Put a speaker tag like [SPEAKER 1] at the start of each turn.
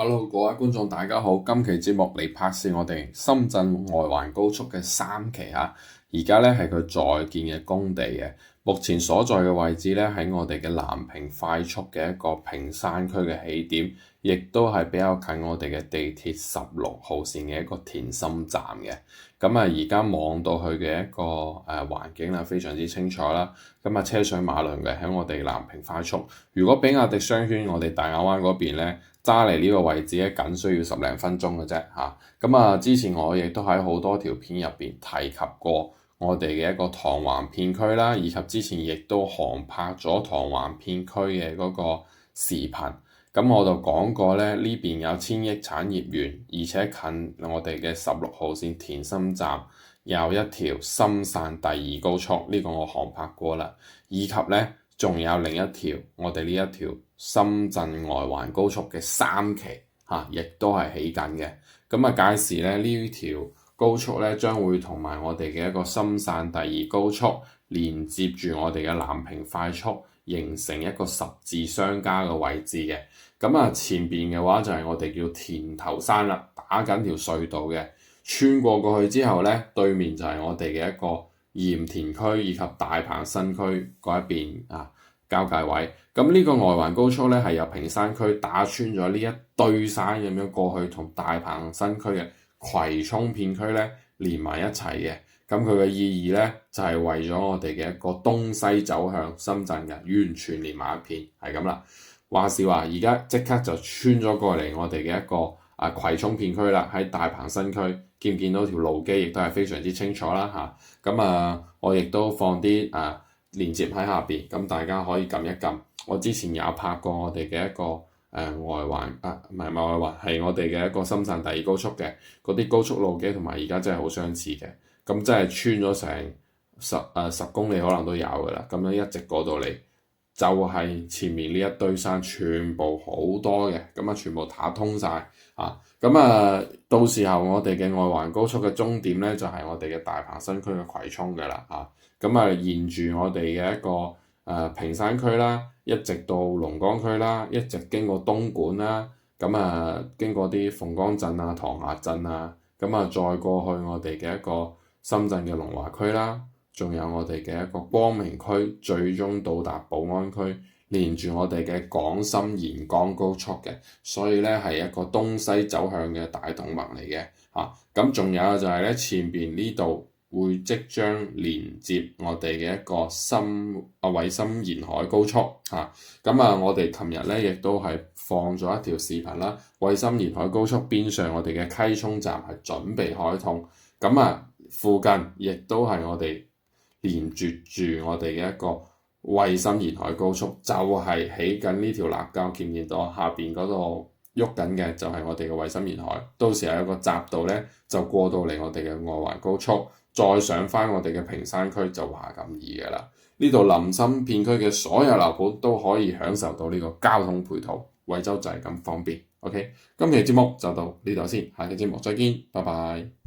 [SPEAKER 1] Hello，各位觀眾大家好，今期節目嚟拍攝我哋深圳外環高速嘅3期啊，而家咧係佢在建嘅工地嘅，目前所在嘅位置咧喺我哋嘅南屏快速嘅一個屏山區嘅起點，亦都係比較近我哋嘅地鐵16號線嘅一個田心站嘅。咁而家望到去嘅一個環境啦，非常之清楚啦。車水馬龍嘅喺我哋南屏快速，如果比亞迪商圈我哋大亞灣嗰邊咧，揸嚟呢個位置咧，僅需要10零分鐘嘅啫嚇。之前我亦都喺好多條片入邊提及過我哋嘅一個唐環片區啦，以及之前亦都航拍咗唐環片區嘅嗰個視頻。我就講過咧，呢邊有千億產業園，而且近我哋嘅16號線田心站有一條深汕第2高速，呢個我航拍過啦，以及咧仲有另一條我哋呢一條深圳外環高速嘅3期亦都係起緊嘅。屆時咧呢條高速咧將會同埋我哋嘅一個深汕第2高速連接住我哋嘅南屏快速，形成一個十字相交嘅位置嘅。前邊嘅話就係我哋叫田頭山啦，打緊條隧道嘅，穿過去之後咧，對面就係我哋嘅一個鹽田區以及大鵬新區嗰一邊交界位。呢個外環高速咧係由屏山區打穿咗呢一堆山咁樣過去，同大鵬新區嘅葵涌片區咧連埋一齊嘅。佢嘅意義咧就係為咗我哋嘅一個東西走向深圳嘅，完全連埋一片，係咁啦。話是話，而家即刻就穿咗過嚟我哋嘅一個葵涌片區啦，喺大鵬新區見唔見到條路基，亦都係非常之清楚啦嚇。我亦都放啲連結喺下邊，咁大家可以撳一撳。我之前有拍過我哋嘅一個外環唔係外環，係我哋嘅一個深圳第2高速嘅嗰啲高速路基，同埋而家真係好相似嘅。真係穿咗成10公里可能都有㗎啦。咁樣一直過到嚟，就係前面呢一堆山全部好多嘅，全部打通晒到時候我哋嘅外環高速嘅終點咧，就係我哋嘅大鵬新區嘅葵涌㗎啦沿住我哋嘅一個屏山區啦，一直到龍崗區啦，一直經過東莞啦，經過啲鳳崗鎮啊、塘廈鎮再過去我哋嘅一個深圳嘅龍華區啦，仲有我哋嘅一個光明區，最終到達寶安區，連住我哋嘅廣深沿江高速嘅，所以咧係一個東西走向嘅大動脈嚟嘅仲有就係咧前邊呢度會即將連接我哋嘅一個惠深沿海高速我哋琴日咧亦都係放咗一條視頻啦，惠深沿海高速邊上我哋嘅溪涌站係準備開通，附近亦都係我哋連接住我哋嘅一個惠深沿海高速，就係起緊呢條立交，見唔見到下邊嗰度喐緊嘅就係我哋嘅惠深沿海，到時候有個匝道咧就過到嚟我哋嘅外環高速，再上翻我哋嘅屏山區就話咁易㗎啦。呢度林森片區嘅所有樓盤都可以享受到呢個交通配套，惠州就係咁方便。OK，今期節目就到呢度先，下期節目再見，拜拜。